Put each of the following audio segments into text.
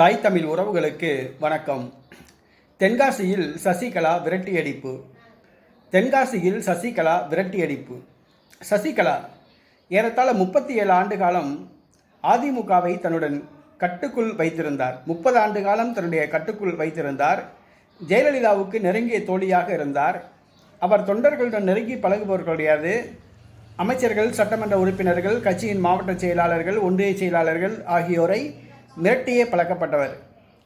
தாய் தமிழ் உறவுகளுக்கு வணக்கம். தென்காசியில் சசிகலா விரட்டியடிப்பு. தென்காசியில் சசிகலா விரட்டியடிப்பு. சசிகலா ஏறத்தாழ 37 ஆண்டு காலம் அதிமுகவை தன்னுடன் கட்டுக்குள் வைத்திருந்தார். 30 ஆண்டு காலம் தன்னுடைய கட்டுக்குள் வைத்திருந்தார். ஜெயலலிதாவுக்கு நெருங்கிய தோழியாக இருந்தார். அவர் தொண்டர்களுடன் நெருங்கி பழகுபவர் கிடையாது. அமைச்சர்கள், சட்டமன்ற உறுப்பினர்கள், கட்சியின் மாவட்ட செயலாளர்கள், ஒன்றிய செயலாளர்கள் ஆகியோரை மிரட்டியே பழக்கப்பட்டவர்.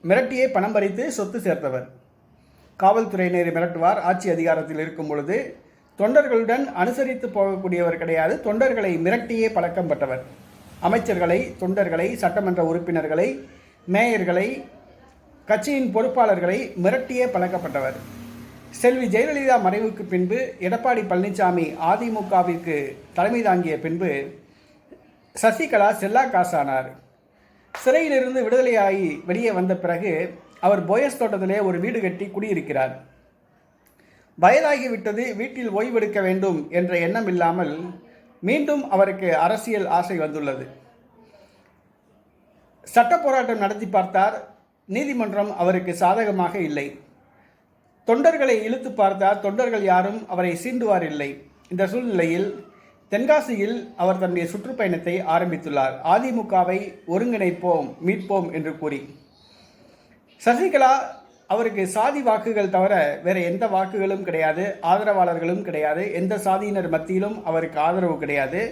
மிரட்டியே பணம் பறித்து சொத்து சேர்த்தவர். காவல்துறையினரை மிரட்டுவார். ஆட்சி அதிகாரத்தில் இருக்கும் பொழுது தொண்டர்களுடன் அனுசரித்து போகக்கூடியவர் கிடையாது. தொண்டர்களை மிரட்டியே பழக்கம் பட்டவர். அமைச்சர்களை, தொண்டர்களை, சட்டமன்ற உறுப்பினர்களை, மேயர்களை, கட்சியின் பொறுப்பாளர்களை மிரட்டியே பழக்கப்பட்டவர். செல்வி ஜெயலலிதா மறைவுக்கு பின்பு எடப்பாடி பழனிசாமி அதிமுகவிற்கு தலைமை தாங்கிய பின்பு சசிகலா செல்லா காசானார். சிறையிலிருந்து விடுதலையாகி வெளியே வந்த பிறகு அவர் போயஸ் தோட்டத்திலே ஒரு வீடு கட்டி குடியிருக்கிறார். வயதாகிவிட்டது, வீட்டில் ஓய்வெடுக்க வேண்டும் என்ற எண்ணம் இல்லாமல் மீண்டும் அவருக்கு அரசியல் ஆசை வந்துள்ளது. சட்ட போராட்டம் நடத்தி பார்த்தார். நீதிமன்றம் அவருக்கு சாதகமாக இல்லை. தொண்டர்களை இழுத்து பார்த்தார். தொண்டர்கள் யாரும் அவரை சீண்டுவார் இல்லை. இந்த சூழ்நிலையில் தென்காசியில் அவர் தன்னுடைய சுற்றுப்பயணத்தை ஆரம்பித்துள்ளார். அதிமுகவை ஒருங்கிணைப்போம், மீட்போம் என்று கூறி. சசிகலா அவருக்கு சாதி வாக்குகள் தவிர வேற எந்த வாக்குகளும் கிடையாது, ஆதரவாளர்களும் கிடையாது. எந்த சாதியினர் மத்தியிலும் அவருக்கு ஆதரவு கிடையாது.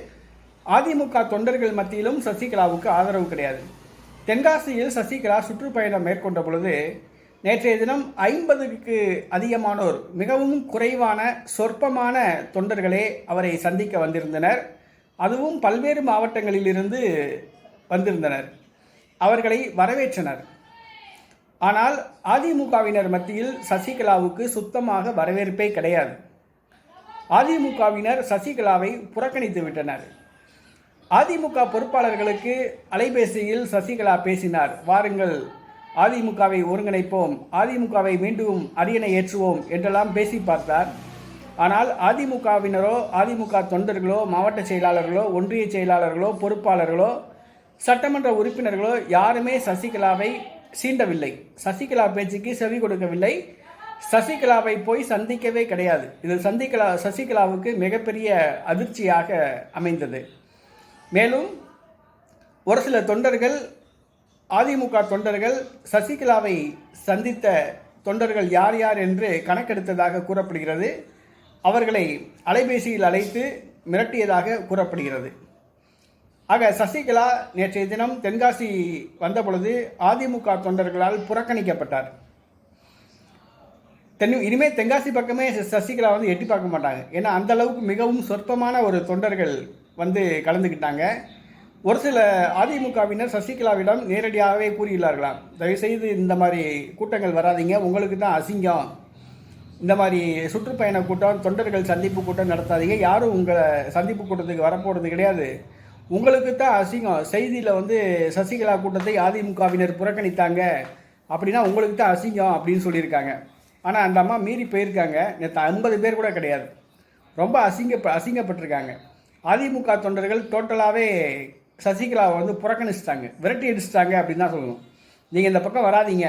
அதிமுக தொண்டர்கள் மத்தியிலும் சசிகலாவுக்கு ஆதரவு கிடையாது. தென்காசியில் சசிகலா சுற்றுப்பயணம் மேற்கொண்ட பொழுது நேற்றைய தினம் 50க்கு அதிகமானோர், மிகவும் குறைவான சொற்பமான தொண்டர்களே அவரை சந்திக்க வந்திருந்தனர். அதுவும் பல்வேறு மாவட்டங்களிலிருந்து வந்திருந்தனர். அவர்களை வரவேற்றனர். ஆனால் அதிமுகவினர் மத்தியில் சசிகலாவுக்கு சுத்தமாக வரவேற்பே கிடையாது. அதிமுகவினர் சசிகலாவை புறக்கணித்து விட்டனர். அதிமுக பொறுப்பாளர்களுக்கு அலைபேசியில் சசிகலா பேசினார். வாருங்கள், அதிமுகவை ஒருங்கிணைப்போம், அதிமுகவை மீண்டும் அரியணை ஏற்றுவோம் என்றெல்லாம் பேசி பார்த்தார். ஆனால் அதிமுகவினரோ, அதிமுக தொண்டர்களோ, மாவட்ட செயலாளர்களோ, ஒன்றிய செயலாளர்களோ, பொறுப்பாளர்களோ, சட்டமன்ற உறுப்பினர்களோ யாருமே சசிகலாவை சீண்டவில்லை. சசிகலா பேச்சுக்கு செவி கொடுக்கவில்லை. சசிகலாவை போய் சந்திக்கவே கிடையாது. இது சசிகலாவுக்கு மிகப்பெரிய அதிர்ச்சியாக அமைந்தது. மேலும் ஒரு சில தொண்டர்கள், அதிமுக தொண்டர்கள் சசிகலாவை சந்தித்த தொண்டர்கள் யார் யார் என்று கணக்கெடுத்ததாக கூறப்படுகிறது. அவர்களை அலைபேசியில் அழைத்து மிரட்டியதாக கூறப்படுகிறது. ஆக சசிகலா நேற்றைய தினம் தென்காசி வந்த பொழுது அதிமுக தொண்டர்களால் புறக்கணிக்கப்பட்டார். இனிமேல் தென்காசி பக்கமே சசிகலா எட்டி பார்க்க மாட்டாங்க. ஏன்னா அந்த அளவுக்கு மிகவும் சொற்பமான ஒரு தொண்டர்கள் கலந்துக்கிட்டாங்க. ஒரு சில அதிமுகவினர் சசிகலாவிடம் நேரடியாகவே கூறியுள்ளார்களாம், தயவுசெய்து இந்த மாதிரி கூட்டங்கள் வராதிங்க, உங்களுக்கு தான் அசிங்கம், இந்த மாதிரி சுற்றுப்பயண கூட்டம், தொண்டர்கள் சந்திப்பு கூட்டம் நடத்தாதீங்க, யாரும் உங்களை சந்திப்பு கூட்டத்துக்கு வரப்போகிறது கிடையாது, உங்களுக்கு தான் அசிங்கம். செய்தியில் சசிகலா கூட்டத்தை அதிமுகவினர் புறக்கணித்தாங்க அப்படின்னா உங்களுக்கு தான் அசிங்கம் அப்படின்னு சொல்லியிருக்காங்க. ஆனால் அந்த அம்மா மீறி போயிருக்காங்க. நேற்று 50 பேர் கூட கிடையாது. ரொம்ப அசிங்கப்பட்டிருக்காங்க. அதிமுக தொண்டர்கள் டோட்டலாகவே சசிகலாவை புறக்கணிச்சிட்டாங்க, விரட்டி அடிச்சிட்டாங்க அப்படின்னு தான் சொல்லணும். நீங்கள் இந்த பக்கம் வராதிங்க,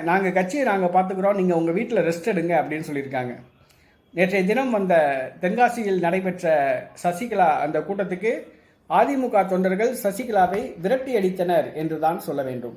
நாங்கள் கட்சியை நாங்கள் பார்த்துக்குறோம், நீங்கள் உங்கள் வீட்டில் ரெஸ்ட் எடுங்க அப்படின்னு சொல்லியிருக்காங்க. நேற்றைய தினம் தென்காசியில் நடைபெற்ற சசிகலா அந்த கூட்டத்துக்கு அதிமுக தொண்டர்கள் சசிகலாவை விரட்டி அடித்தனர் என்று தான் சொல்ல வேண்டும்.